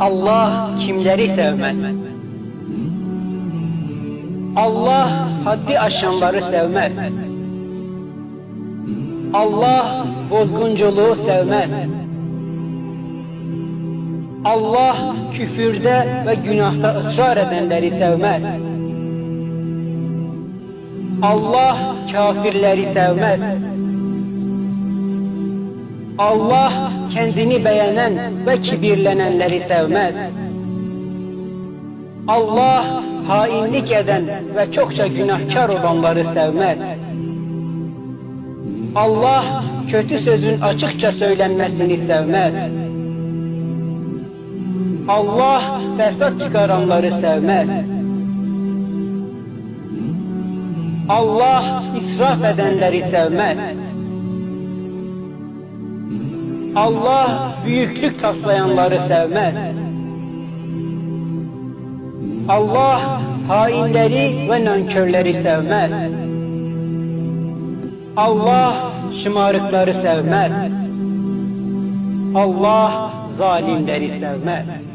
Allah kimleri sevmez? Allah haddi aşanları sevmez. Allah bozgunculuğu sevmez. Allah küfürde ve günahta ısrar edenleri sevmez. Allah kafirleri sevmez. Allah kendini beğenen ve kibirlenenleri sevmez. Allah hainlik eden ve çokça günahkar olanları sevmez. Allah kötü sözün açıkça söylenmesini sevmez. Allah fesat çıkaranları sevmez. Allah israf edenleri sevmez. Allah büyüklük taslayanları sevmez. Allah hainleri ve nankörleri sevmez. Allah şımarıkları sevmez. Allah zalimleri sevmez.